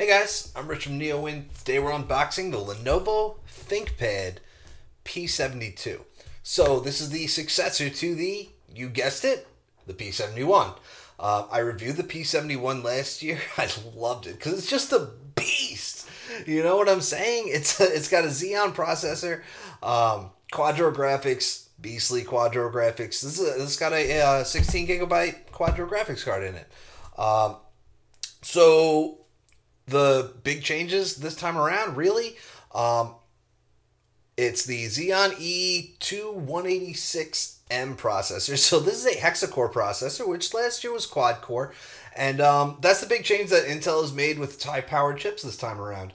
Hey guys, I'm Rich from NeoWin. Today we're unboxing the Lenovo ThinkPad P72. So this is the successor to the, you guessed it, the P71. I reviewed the P71 last year. I loved it because it's just a beast. You know what I'm saying? It's got a Xeon processor, Quadro graphics, beastly Quadro graphics. This got a 16 gigabyte Quadro graphics card in it. So the big changes this time around, really, it's the Xeon E2186M processor. So this is a hexacore processor, which last year was quad core. And that's the big change that Intel has made with its high-powered chips this time around,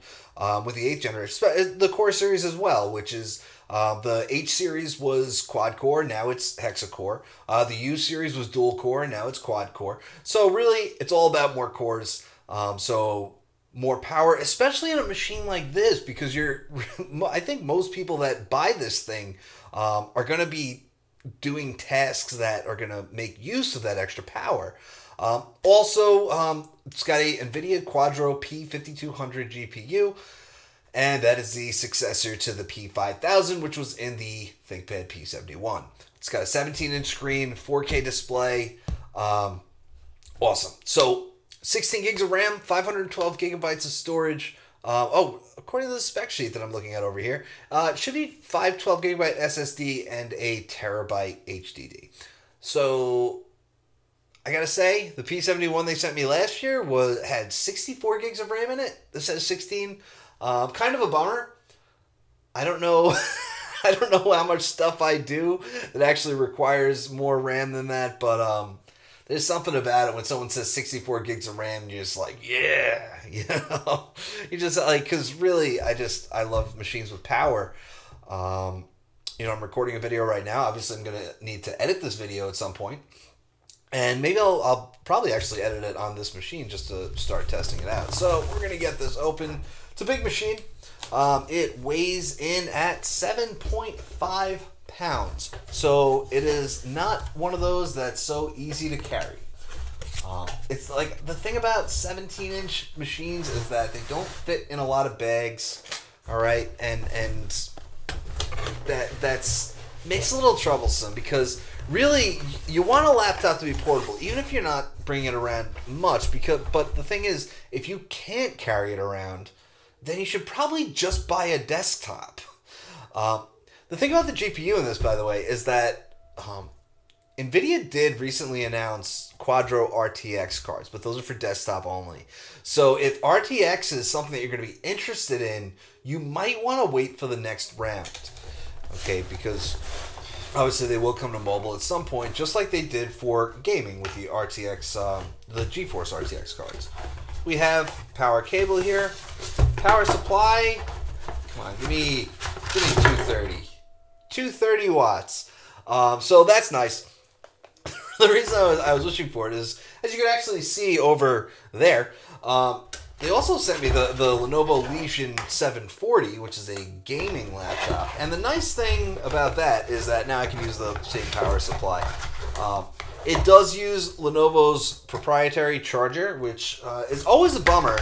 with the 8th generation. The Core series as well, which is the H series was quad core, now it's hexacore. The U series was dual core, now it's quad core. So really, it's all about more cores. So more power, especially in a machine like this, because I think most people that buy this thing are going to be doing tasks that are going to make use of that extra power. Also, it's got a NVIDIA Quadro P5200 GPU, and that is the successor to the P5000, which was in the ThinkPad P71. It's got a 17-inch screen, 4K display. Awesome. So 16 gigs of RAM, 512 gigabytes of storage. According to the spec sheet that I'm looking at over here, it should be 512 gigabyte SSD and a terabyte HDD. So I gotta say, the P71 they sent me last year had 64 gigs of RAM in it. This has 16. Kind of a bummer. I don't know. I don't know how much stuff I do that actually requires more RAM than that, but there's something about it when someone says 64 gigs of RAM, you're just like, yeah, you know, you just like, because really, I love machines with power. You know, I'm recording a video right now. Obviously, I'm gonna need to edit this video at some point, and maybe I'll probably actually edit it on this machine just to start testing it out. So we're gonna get this open. It's a big machine. It weighs in at 7.5 pounds. So it is not one of those that's so easy to carry. It's like the thing about 17-inch machines is that they don't fit in a lot of bags. All right, and that's makes it a little troublesome because really you want a laptop to be portable, even if you're not bringing it around much. But the thing is, if you can't carry it around, then you should probably just buy a desktop. The thing about the GPU in this, by the way, is that NVIDIA did recently announce Quadro RTX cards, but those are for desktop only. So if RTX is something that you're going to be interested in, you might want to wait for the next round. Okay, because obviously they will come to mobile at some point, just like they did for gaming with the RTX, the GeForce RTX cards. We have power cable here, power supply. Come on, give me 230. 230 watts. So that's nice. The reason I was wishing for it is, as you can actually see over there, they also sent me the Lenovo Legion 740, which is a gaming laptop. And the nice thing about that is that now I can use the same power supply. It does use Lenovo's proprietary charger, which is always a bummer.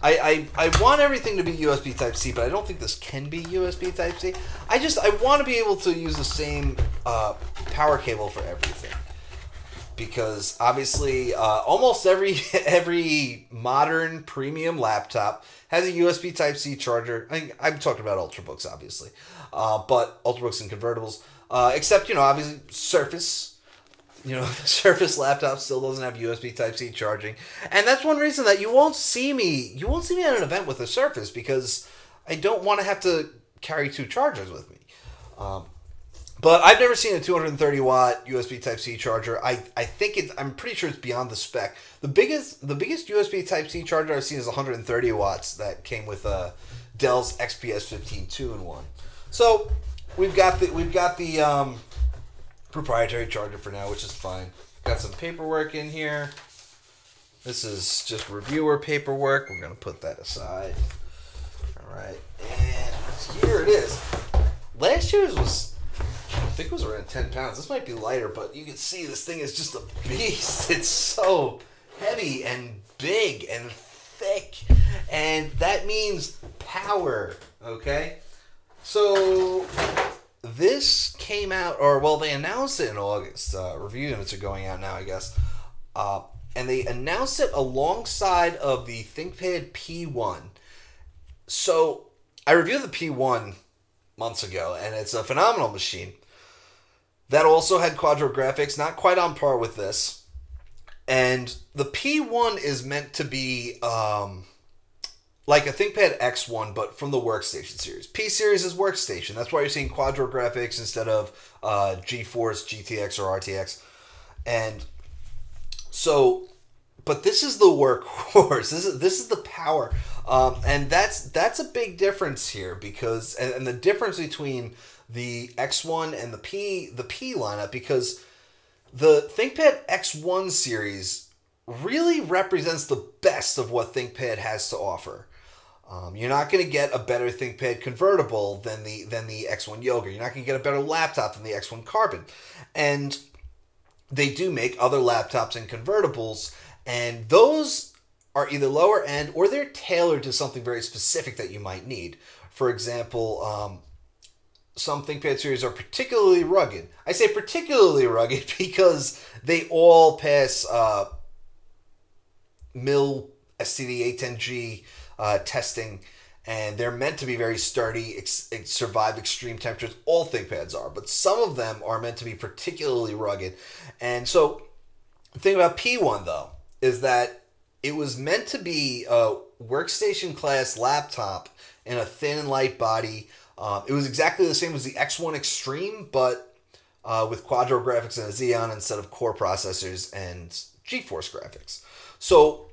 I want everything to be USB Type-C, but I don't think this can be USB Type-C. I want to be able to use the same power cable for everything. Because obviously, almost every modern premium laptop has a USB Type-C charger. I'm talking about Ultrabooks, obviously, but Ultrabooks and convertibles. Except, you know, obviously Surface. You know, the Surface laptop still doesn't have USB Type-C charging, and that's one reason that you won't see me at an event with a Surface, because I don't want to have to carry two chargers with me. But I've never seen a 230 watt USB Type-C charger. I'm pretty sure it's beyond the spec. The biggest USB Type-C charger I've seen is 130 watts that came with Dell's XPS 15 2-in-1. So we've got the proprietary charger for now, which is fine. Got some paperwork in here. This is just reviewer paperwork. We're going to put that aside. All right. And here it is. Last year's was, I think it was around 10 pounds. This might be lighter, but you can see this thing is just a beast. It's so heavy and big and thick. And that means power, okay? So this came out, or well, they announced it in August. Review units are going out now, I guess. And they announced it alongside of the ThinkPad P1. So I reviewed the P1 months ago, and it's a phenomenal machine. That also had Quadro graphics, not quite on par with this. And the P1 is meant to be like a ThinkPad X1, but from the Workstation series. P series is Workstation. That's why you're seeing Quadro graphics instead of GeForce, GTX, or RTX. And so, but this is the workhorse. This is the power, and that's a big difference here because and the difference between the X1 and the P lineup, because the ThinkPad X1 series really represents the best of what ThinkPad has to offer. You're not going to get a better ThinkPad convertible than the X1 Yoga. You're not going to get a better laptop than the X1 Carbon, and they do make other laptops and convertibles, and those are either lower end or they're tailored to something very specific that you might need. For example, some ThinkPad series are particularly rugged. I say particularly rugged because they all pass MIL STD-A10G testing, and they're meant to be very sturdy, survive extreme temperatures. All ThinkPads are, but some of them are meant to be particularly rugged. And so the thing about P1, though, is that it was meant to be a workstation class laptop in a thin and light body. It was exactly the same as the X1 Extreme, but with Quadro graphics and a Xeon instead of core processors and GeForce graphics. So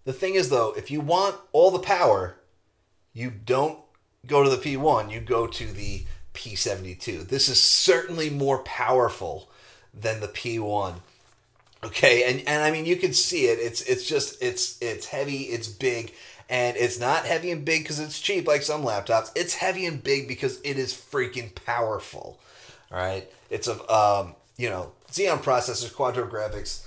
the thing is, though, if you want all the power, you don't go to the P1, you go to the P72. This is certainly more powerful than the P1. Okay, and I mean, you can see it. It's heavy, it's big, and it's not heavy and big because it's cheap like some laptops. It's heavy and big because it is freaking powerful. All right, it's a Xeon processors, Quadro graphics.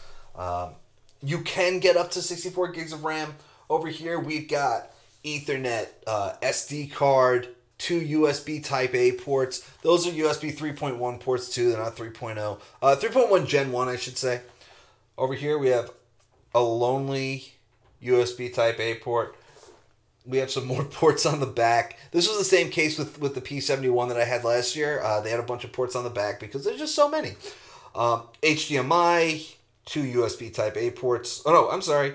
You can get up to 64 gigs of RAM. Over here, we've got Ethernet, SD card, 2 USB Type A ports. Those are USB 3.1 ports too. They're not 3.0. 3.1 Gen 1, I should say. Over here, we have a lonely USB Type A port. We have some more ports on the back. This was the same case with the P71 that I had last year. They had a bunch of ports on the back because there's just so many. HDMI, 2 USB Type A ports. Oh, no, I'm sorry.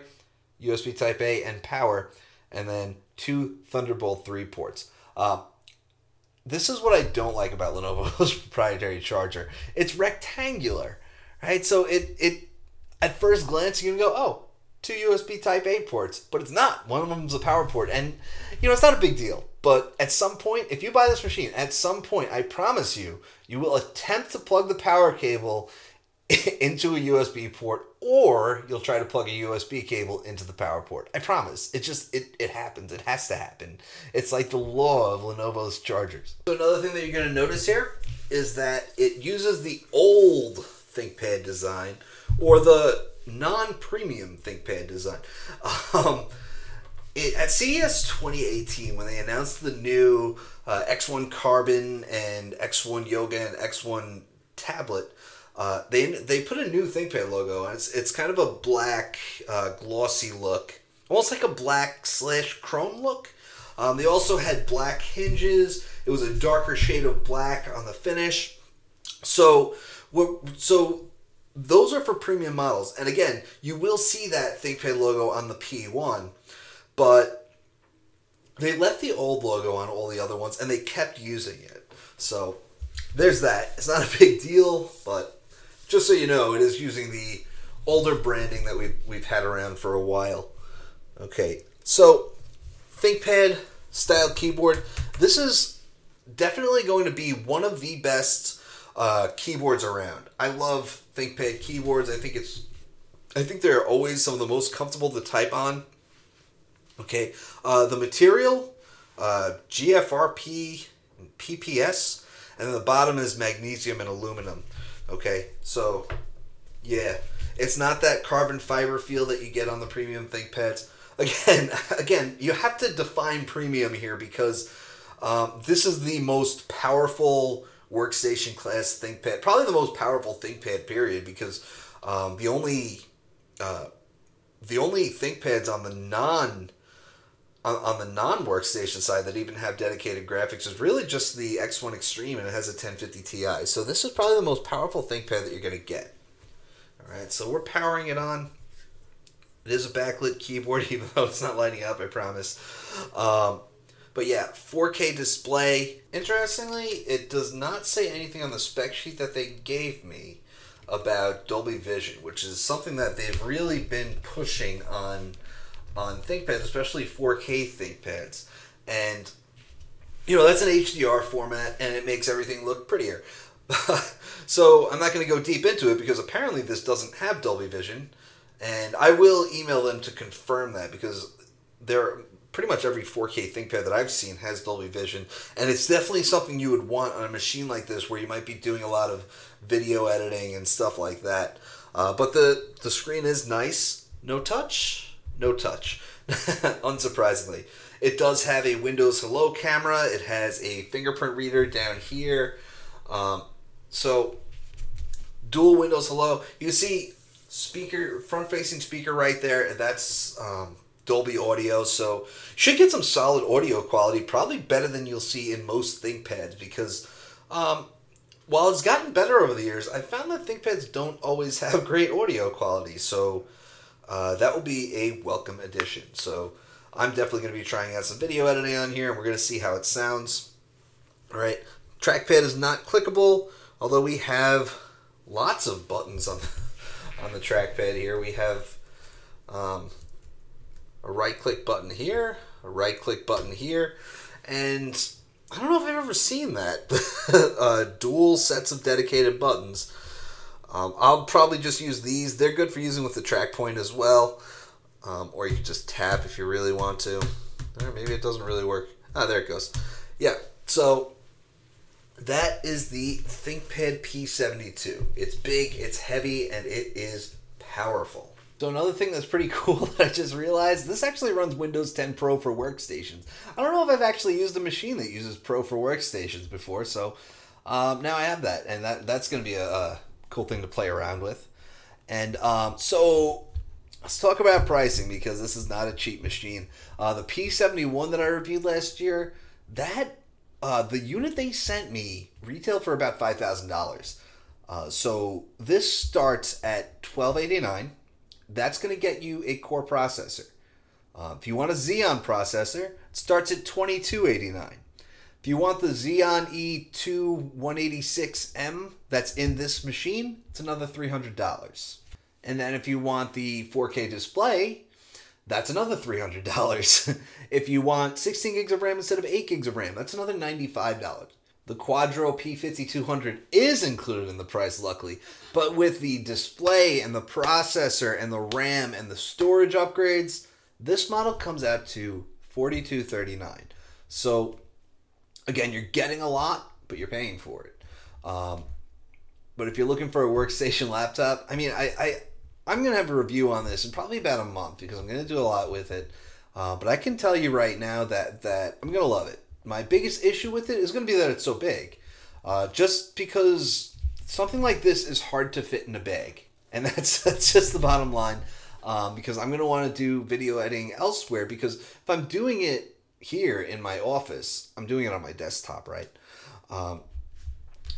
USB Type A and power. And then 2 Thunderbolt 3 ports. This is what I don't like about Lenovo's proprietary charger. It's rectangular, right? So it at first glance, you can go, oh, 2 USB Type A ports. But it's not. One of them is a power port. And, it's not a big deal. But at some point, if you buy this machine, at some point, I promise you, you will attempt to plug the power cable into a USB port, or you'll try to plug a USB cable into the power port. I promise. It happens. It has to happen. It's like the law of Lenovo's chargers. So another thing that you're going to notice here is that it uses the old ThinkPad design, or the non-premium ThinkPad design. At CES 2018, when they announced the new X1 Carbon and X1 Yoga and X1 tablet, they put a new ThinkPad logo, and it's kind of a black, glossy look, almost like a black/chrome look. They also had black hinges. It was a darker shade of black on the finish. So those are for premium models, and again, you will see that ThinkPad logo on the P1, but they left the old logo on all the other ones, and they kept using it. So there's that. It's not a big deal, but just so you know, it is using the older branding that we've had around for a while. Okay, so ThinkPad style keyboard. This is definitely going to be one of the best keyboards around. I love ThinkPad keyboards. I think they're always some of the most comfortable to type on. Okay, the material, GFRP, PPS, and then the bottom is magnesium and aluminum. Okay, so yeah, it's not that carbon fiber feel that you get on the premium ThinkPads. Again, you have to define premium here because this is the most powerful workstation class ThinkPad, probably the most powerful ThinkPad period, because the only ThinkPads on the non-workstation side that even have dedicated graphics is really just the X1 Extreme, and it has a 1050 Ti. So this is probably the most powerful ThinkPad that you're going to get. All right, so we're powering it on. It is a backlit keyboard, even though it's not lighting up, I promise. But yeah, 4K display. Interestingly, it does not say anything on the spec sheet that they gave me about Dolby Vision, which is something that they've really been pushing on ThinkPads, especially 4K ThinkPads. And, you know, that's an HDR format, and it makes everything look prettier. So I'm not going to go deep into it because apparently this doesn't have Dolby Vision. And I will email them to confirm that, because pretty much every 4K ThinkPad that I've seen has Dolby Vision. And it's definitely something you would want on a machine like this where you might be doing a lot of video editing and stuff like that. But the screen is nice. No touch? No touch. Unsurprisingly. It does have a Windows Hello camera. It has a fingerprint reader down here. So, dual Windows Hello. You see front-facing speaker right there. That's Dolby Audio, so should get some solid audio quality, probably better than you'll see in most ThinkPads, because while it's gotten better over the years, I found that ThinkPads don't always have great audio quality, so that will be a welcome addition. So I'm definitely going to be trying out some video editing on here, and we're going to see how it sounds. All right, trackpad is not clickable, although we have lots of buttons on the trackpad here. We have a right-click button here, a right-click button here, and I don't know if I've ever seen that. Dual sets of dedicated buttons. I'll probably just use these. They're good for using with the track point as well, or you can just tap if you really want to. Or maybe it doesn't really work. Ah, there it goes. Yeah, so that is the ThinkPad P72. It's big, it's heavy, and it is powerful. So another thing that's pretty cool that I just realized, this actually runs Windows 10 Pro for workstations. I don't know if I've actually used a machine that uses Pro for workstations before, so now I have that, and that's going to be a cool thing to play around with. And so let's talk about pricing, because this is not a cheap machine. The P71 that I reviewed last year, the unit they sent me retailed for about $5,000. So this starts at $1,289. That's going to get you a core processor. If you want a Xeon processor, it starts at $2,289. If you want the Xeon E2 186M that's in this machine, it's another $300. And then if you want the 4K display, that's another $300. If you want 16 gigs of RAM instead of 8 gigs of RAM, that's another $95. The Quadro P5200 is included in the price, luckily. But with the display and the processor and the RAM and the storage upgrades, this model comes out to $4,239. So, again, you're getting a lot, but you're paying for it. But if you're looking for a workstation laptop, I mean, I'm going to have a review on this in probably about a month, because I'm going to do a lot with it. But I can tell you right now that I'm going to love it. My biggest issue with it is going to be that it's so big. Just because something like this is hard to fit in a bag. And that's just the bottom line. Because I'm going to want to do video editing elsewhere. Because if I'm doing it here in my office, I'm doing it on my desktop, right?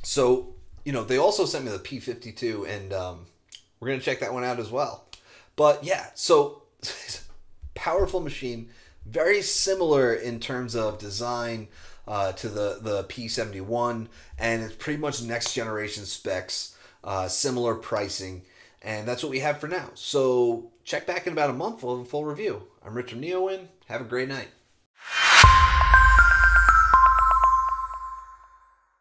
So, you know, they also sent me the P52, and we're going to check that one out as well. But yeah, so powerful machine. Very similar in terms of design to the P71, and it's pretty much next generation specs, similar pricing, and that's what we have for now. So check back in about a month, we'll have a full review. I'm Richard Neowin. Have a great night.